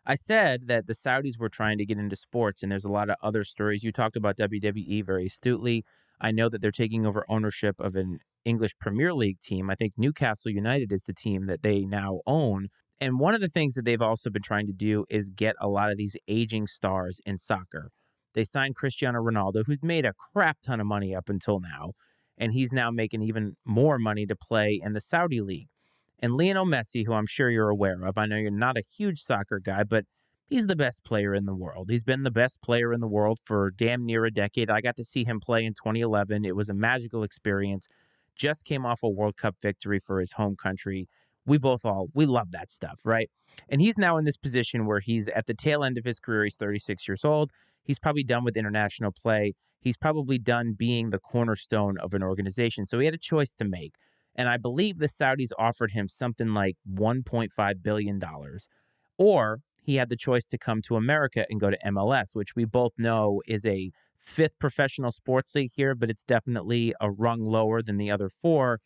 I said that the Saudis were trying to get into sports, and there's a lot of other stories. You talked about WWE very astutely. I know that they're taking over ownership of an English Premier League team. I think Newcastle United is the team that they now own. And one of the things that they've also been trying to do is get a lot of these aging stars in soccer. They signed Cristiano Ronaldo, who's made a crap ton of money up until now, and he's now making even more money to play in the Saudi League. And Lionel Messi, who I'm sure you're aware of, I know you're not a huge soccer guy, but he's the best player in the world. He's been the best player in the world for damn near a decade. I got to see him play in 2011. It was a magical experience. Just came off a World Cup victory for his home country. We love that stuff, right? And he's now in this position where he's at the tail end of his career. He's 36 years old. He's probably done with international play. He's probably done being the cornerstone of an organization. So he had a choice to make. And I believe the Saudis offered him something like $1.5 billion. Or he had the choice to come to America and go to MLS, which we both know is a fifth professional sports league here, but it's definitely a rung lower than the other four.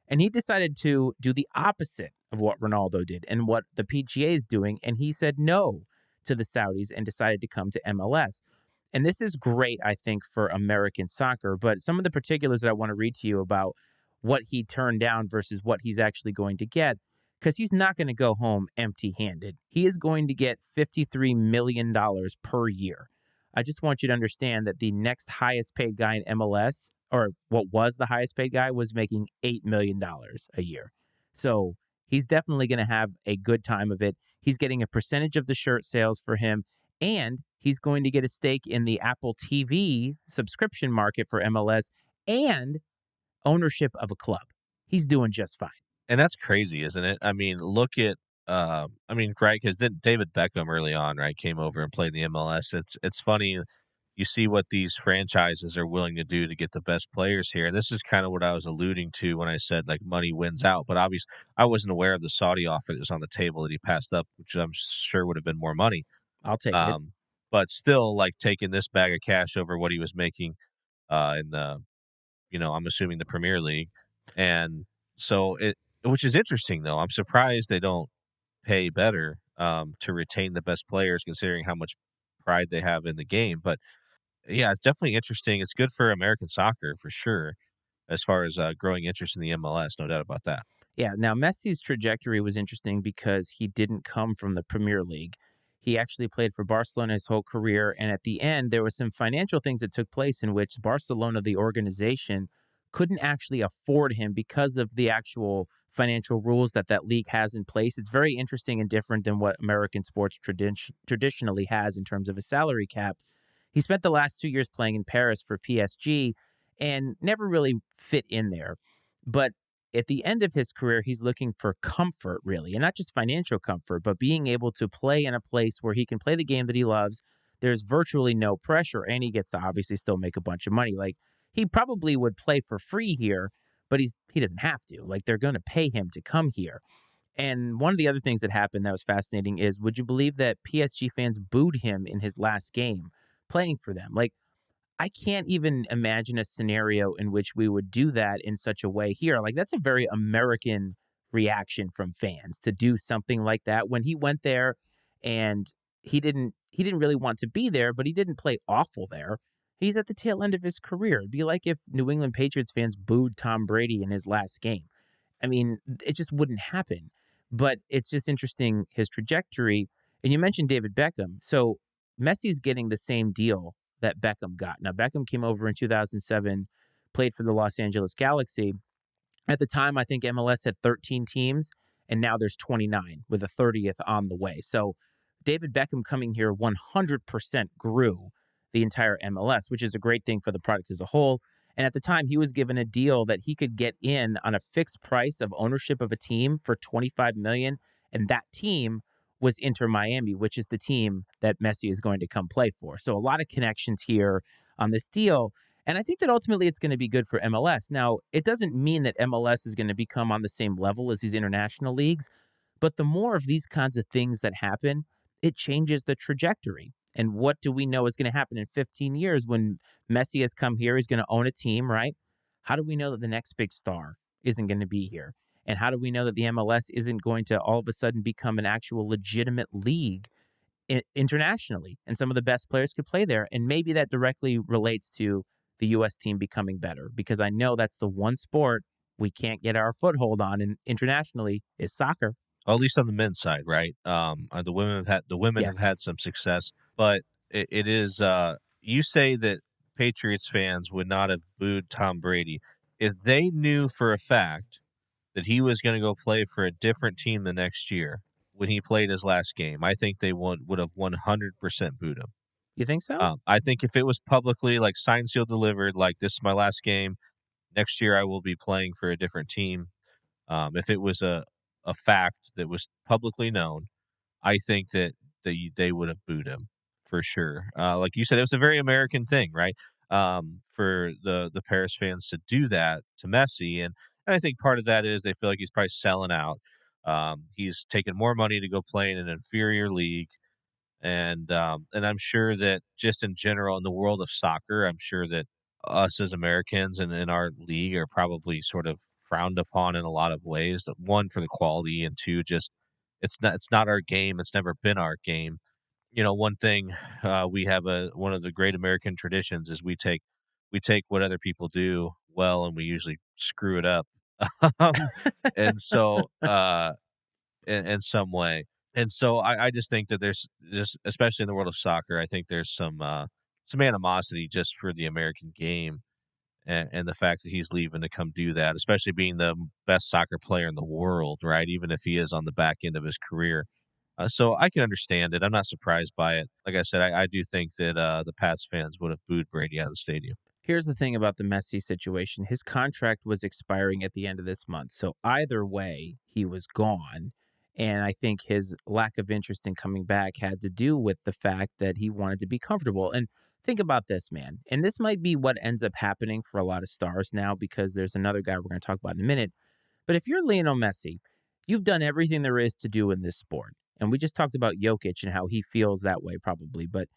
And he decided to do the opposite of what Ronaldo did and what the PGA is doing. And he said no to the Saudis and decided to come to MLS. And this is great, I think, for American soccer. But some of the particulars that I want to read to you about what he turned down versus what he's actually going to get, because he's not going to go home empty-handed. He is going to get $53 million per year. I just want you to understand that the next highest paid guy in MLS, or what was the highest paid guy, was making $8 million a year. So he's definitely going to have a good time of it. He's getting a percentage of the shirt sales for him, and he's going to get a stake in the Apple TV subscription market for MLS and ownership of a club. He's doing just fine. And that's crazy, isn't it? I mean, look at, right, because David Beckham early on, right, came over and played the MLS. It's funny, you see what these franchises are willing to do to get the best players here. And this is kind of what I was alluding to when I said, like, money wins out. But obviously, I wasn't aware of the Saudi offer that was on the table that he passed up, which I'm sure would have been more money. I'll take it. But still, like, taking this bag of cash over what he was making in the, I'm assuming the Premier League. And so which is interesting, though. I'm surprised they don't pay better to retain the best players, considering how much pride they have in the game. But yeah, it's definitely interesting. It's good for American soccer for sure, as far as growing interest in the MLS. No doubt about that. Yeah, now Messi's trajectory was interesting because he didn't come from the Premier League. He actually played for Barcelona his whole career, and at the end, there were some financial things that took place in which Barcelona, the organization, couldn't actually afford him because of the actual financial rules that league has in place. It's very interesting and different than what American sports traditionally has in terms of a salary cap. He spent the last 2 years playing in Paris for PSG and never really fit in there. But at the end of his career, he's looking for comfort, really, and not just financial comfort, but being able to play in a place where he can play the game that he loves. There's virtually no pressure, and he gets to obviously still make a bunch of money. Like, he probably would play for free here, but he doesn't have to. Like, they're going to pay him to come here. And one of the other things that happened that was fascinating is, would you believe that PSG fans booed him in his last game playing for them? Like, I can't even imagine a scenario in which we would do that in such a way here. Like, that's a very American reaction from fans to do something like that. When he went there and he didn't really want to be there, but he didn't play awful there. He's at the tail end of his career. It'd be like if New England Patriots fans booed Tom Brady in his last game. I mean, it just wouldn't happen. But it's just interesting, his trajectory. And you mentioned David Beckham. So Messi's getting the same deal that Beckham got. Now, Beckham came over in 2007, played for the Los Angeles Galaxy. At the time, I think MLS had 13 teams, and now there's 29 with a 30th on the way. So David Beckham coming here 100% grew the entire MLS, which is a great thing for the product as a whole. And at the time, he was given a deal that he could get in on a fixed price of ownership of a team for $25 million, and that team was Inter Miami, which is the team that Messi is going to come play for. So a lot of connections here on this deal. And I think that ultimately it's going to be good for MLS. Now, it doesn't mean that MLS is going to become on the same level as these international leagues, but the more of these kinds of things that happen, it changes the trajectory. And what do we know is going to happen in 15 years when Messi has come here? He's going to own a team, right? How do we know that the next big star isn't going to be here? And how do we know that the MLS isn't going to all of a sudden become an actual legitimate league internationally, and some of the best players could play there. And maybe that directly relates to the U.S. team becoming better, because I know that's the one sport we can't get our foothold on internationally is soccer. Well, at least on the men's side, right? The women have Yes. had some success, but it is. You say that Patriots fans would not have booed Tom Brady if they knew for a fact that he was going to go play for a different team the next year when he played his last game. I think they would have 100% booed him. You think so? I think if it was publicly like signed, sealed, delivered, like this is my last game. Next year I will be playing for a different team. If it was a fact that was publicly known, I think that they would have booed him for sure. Like you said, it was a very American thing, right? For the Paris fans to do that to Messi, and I think part of that is they feel like he's probably selling out. He's taking more money to go play in an inferior league, and I'm sure that just in general in the world of soccer, I'm sure that us as Americans and in our league are probably sort of frowned upon in a lot of ways. One for the quality, and two, just it's not our game. It's never been our game. One thing we have one of the great American traditions is we take what other people do well and we usually screw it up, um, and so in some way. And so I just think that there's just, especially in the world of soccer, I think there's some animosity just for the American game and the fact that he's leaving to come do that, especially being the best soccer player in the world, right? Even if he is on the back end of his career. So I can understand it. I'm not surprised by it. Like I said, I do think that the Pats fans would have booed Brady out of the stadium. Here's the thing about the Messi situation. His contract was expiring at the end of this month. So either way, he was gone. And I think his lack of interest in coming back had to do with the fact that he wanted to be comfortable. And think about this, man. And this might be what ends up happening for a lot of stars now, because there's another guy we're going to talk about in a minute. But if you're Lionel Messi, you've done everything there is to do in this sport. And we just talked about Jokic and how he feels that way probably. But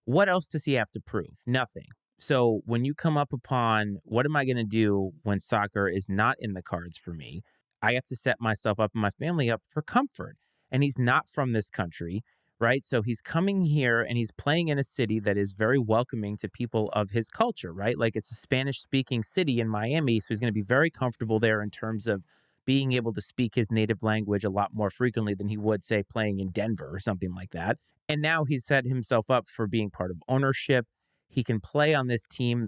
what else does he have to prove? Nothing. So when you come up upon what am I going to do when soccer is not in the cards for me, I have to set myself up and my family up for comfort. And he's not from this country, right? So he's coming here and he's playing in a city that is very welcoming to people of his culture, right? Like it's a Spanish speaking city in Miami. So he's going to be very comfortable there in terms of being able to speak his native language a lot more frequently than he would, say, playing in Denver or something like that. And now he's set himself up for being part of ownership. He can play on this team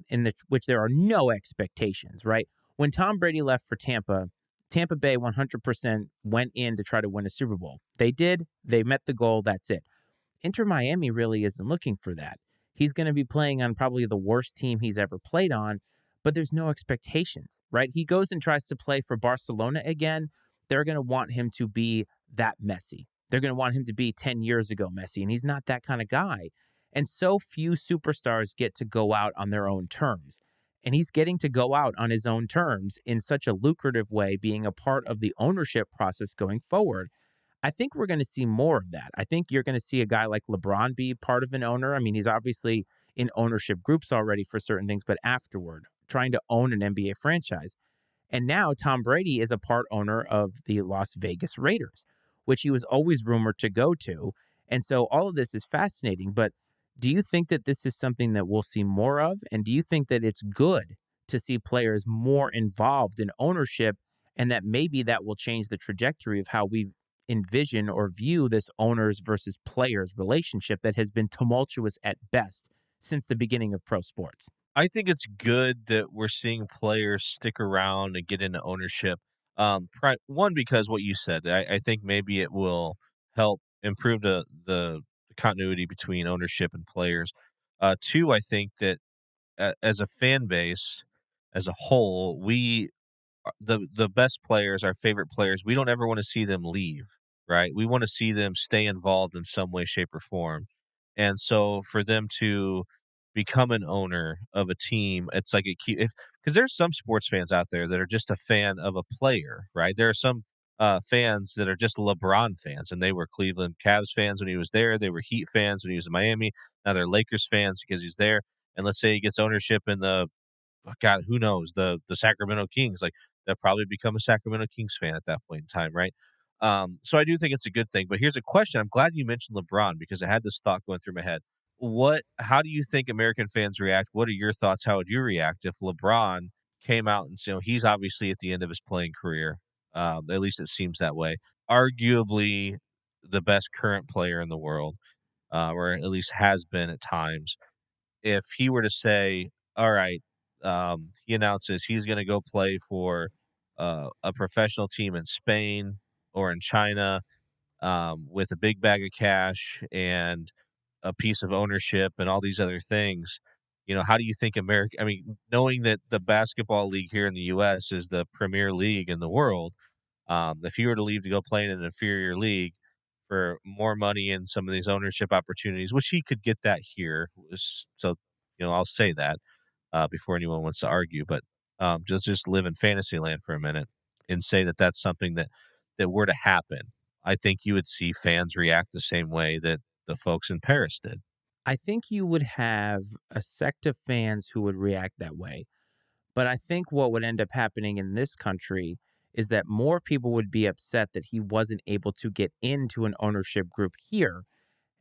which there are no expectations, right? When Tom Brady left for Tampa, Tampa Bay 100% went in to try to win a Super Bowl. They did. They met the goal. That's it. Inter Miami really isn't looking for that. He's going to be playing on probably the worst team he's ever played on, but there's no expectations, right? He goes and tries to play for Barcelona again. They're going to want him to be that Messi. They're going to want him to be 10 years ago Messi, and he's not that kind of guy. And so few superstars get to go out on their own terms. And he's getting to go out on his own terms in such a lucrative way, being a part of the ownership process going forward. I think we're going to see more of that. I think you're going to see a guy like LeBron be part of an owner. I mean, he's obviously in ownership groups already for certain things, but afterward, trying to own an NBA franchise. And now Tom Brady is a part owner of the Las Vegas Raiders, which he was always rumored to go to. And so all of this is fascinating. But do you think that this is something that we'll see more of? And do you think that it's good to see players more involved in ownership, and that maybe that will change the trajectory of how we envision or view this owners versus players relationship that has been tumultuous at best since the beginning of pro sports? I think it's good that we're seeing players stick around and get into ownership. One, because what you said, I think maybe it will help improve the continuity between ownership and players. Two, I think that as a fan base, as a whole, the best players, our favorite players, we don't ever want to see them leave, right? We want to see them stay involved in some way, shape, or form. And so for them to become an owner of a team, it's like because there's some sports fans out there that are just a fan of a player, right? There are some fans that are just LeBron fans, and they were Cleveland Cavs fans when he was there. They were Heat fans when he was in Miami. Now they're Lakers fans because he's there. And let's say he gets ownership in God, who knows, the Sacramento Kings, like they'll probably become a Sacramento Kings fan at that point in time, right? So I do think it's a good thing. But here's a question. I'm glad you mentioned LeBron because I had this thought going through my head. How do you think American fans react? What are your thoughts? How would you react if LeBron came out and said, he's obviously at the end of his playing career. At least it seems that way. Arguably the best current player in the world, or at least has been at times. If he were to say, all right, he announces he's going to go play for a professional team in Spain or in China, with a big bag of cash and a piece of ownership and all these other things. How do you think America? I mean, knowing that the basketball league here in the U.S. is the premier league in the world, if you were to leave to go play in an inferior league for more money and some of these ownership opportunities, which he could get that here, so I'll say that before anyone wants to argue, but just live in fantasy land for a minute and say that that's something that were to happen. I think you would see fans react the same way that the folks in Paris did. I think you would have a sect of fans who would react that way. But I think what would end up happening in this country is that more people would be upset that he wasn't able to get into an ownership group here.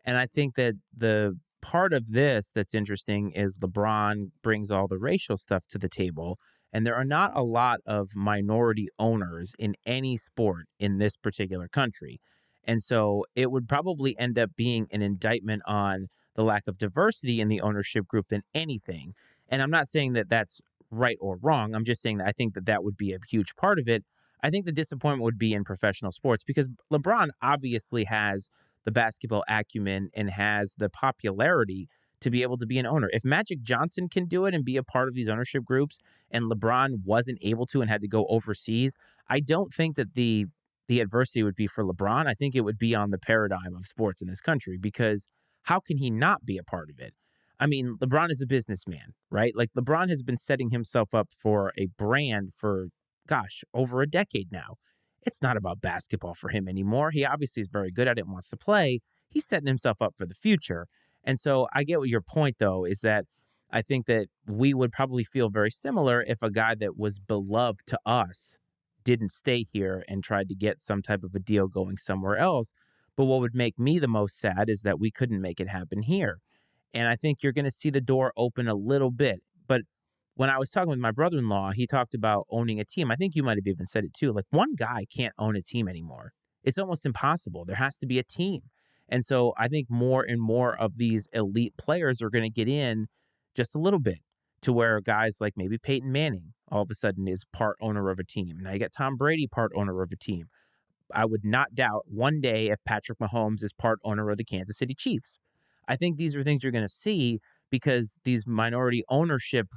And I think that the part of this that's interesting is LeBron brings all the racial stuff to the table. And there are not a lot of minority owners in any sport in this particular country. And so it would probably end up being an indictment on the lack of diversity in the ownership group than anything. And I'm not saying that that's right or wrong. I'm just saying that I think that that would be a huge part of it. I think the disappointment would be in professional sports because LeBron obviously has the basketball acumen and has the popularity to be able to be an owner. If Magic Johnson can do it and be a part of these ownership groups and LeBron wasn't able to and had to go overseas, I don't think that the adversity would be for LeBron. I think it would be on the paradigm of sports in this country because how can he not be a part of it? I mean, LeBron is a businessman, right? Like LeBron has been setting himself up for a brand for, gosh, over a decade now. It's not about basketball for him anymore. He obviously is very good at it and wants to play. He's setting himself up for the future. And so I get what your point, though, is that I think that we would probably feel very similar if a guy that was beloved to us didn't stay here and tried to get some type of a deal going somewhere else. But what would make me the most sad is that we couldn't make it happen here. And I think you're going to see the door open a little bit. But when I was talking with my brother in law, he talked about owning a team. I think you might have even said it too. Like one guy can't own a team anymore. It's almost impossible. There has to be a team. And so I think more and more of these elite players are going to get in just a little bit to where guys like maybe Peyton Manning all of a sudden is part owner of a team. Now you got Tom Brady part owner of a team. I would not doubt one day if Patrick Mahomes is part owner of the Kansas City Chiefs. I think these are things you're going to see because these minority ownership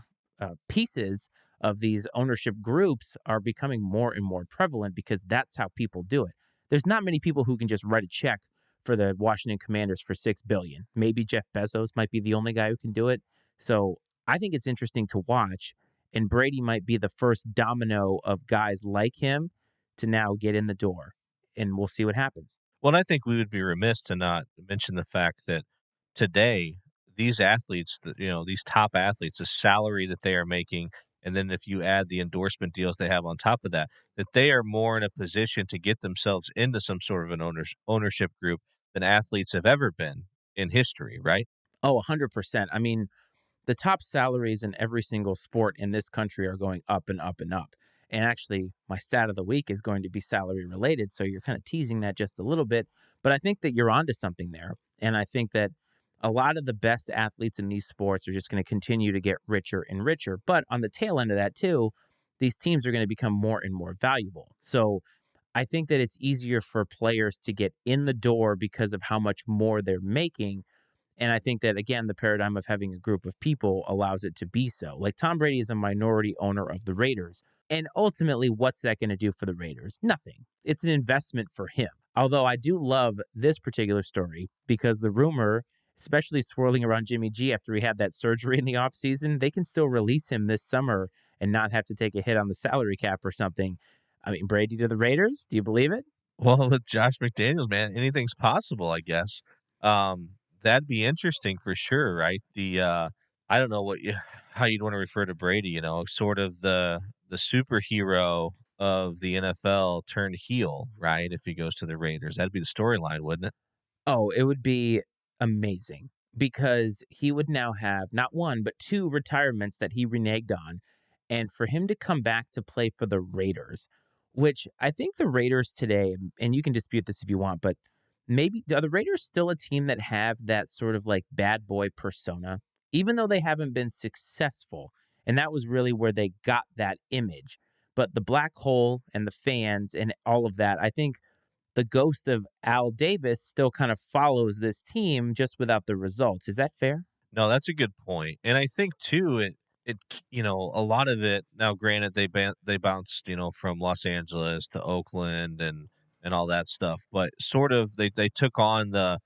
pieces of these ownership groups are becoming more and more prevalent because that's how people do it. There's not many people who can just write a check for the Washington Commanders for $6 billion. Maybe Jeff Bezos might be the only guy who can do it. So I think it's interesting to watch, and Brady might be the first domino of guys like him to now get in the door, and we'll see what happens. Well, I think we would be remiss to not mention the fact that today these athletes, these top athletes, the salary that they are making, and then if you add the endorsement deals they have on top of that, that they are more in a position to get themselves into some sort of an ownership group than athletes have ever been in history, right? Oh, 100%. I mean, the top salaries in every single sport in this country are going up and up and up. And actually, my stat of the week is going to be salary related. So you're kind of teasing that just a little bit. But I think that you're onto something there. And I think that a lot of the best athletes in these sports are just going to continue to get richer and richer. But on the tail end of that, too, these teams are going to become more and more valuable. So I think that it's easier for players to get in the door because of how much more they're making. And I think that, again, the paradigm of having a group of people allows it to be so. Like Tom Brady is a minority owner of the Raiders. And ultimately, what's that going to do for the Raiders? Nothing. It's an investment for him. Although I do love this particular story because the rumor, especially swirling around Jimmy G after he had that surgery in the offseason, they can still release him this summer and not have to take a hit on the salary cap or something. I mean, Brady to the Raiders? Do you believe it? Well, with Josh McDaniels, man, anything's possible, I guess. That'd be interesting for sure, right? I don't know how you'd want to refer to Brady, sort of the superhero of the NFL turned heel, right? If he goes to the Raiders, that'd be the storyline, wouldn't it? Oh, it would be amazing because he would now have not one, but two retirements that he reneged on. And for him to come back to play for the Raiders, which I think the Raiders today, and you can dispute this if you want, but maybe are the Raiders still a team that have that sort of like bad boy persona, even though they haven't been successful? And that was really where they got that image. But the black hole and the fans and all of that, I think the ghost of Al Davis still kind of follows this team just without the results. Is that fair? No, that's a good point, and I think too a lot of it. Now, granted, they bounced from Los Angeles to Oakland and all that stuff, but sort of they took on the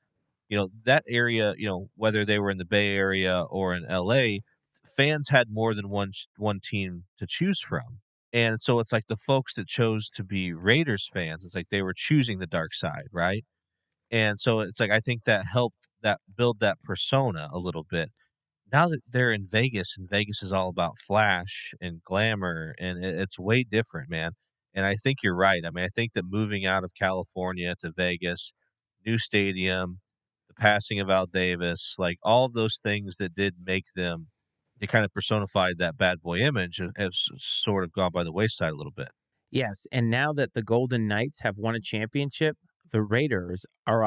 that area, whether they were in the Bay Area or in LA, fans had more than one team to choose from. And so it's like the folks that chose to be Raiders fans, it's like they were choosing the dark side, right? And so it's like I think that helped that build that persona a little bit. Now that they're in Vegas, and Vegas is all about flash and glamour, and it's way different, man. And I think you're right. I mean, I think that moving out of California to Vegas, new stadium, the passing of Al Davis, like all of those things that did make them, they kind of personified that bad boy image, have sort of gone by the wayside a little bit. Yes. And now that the Golden Knights have won a championship, the Raiders are on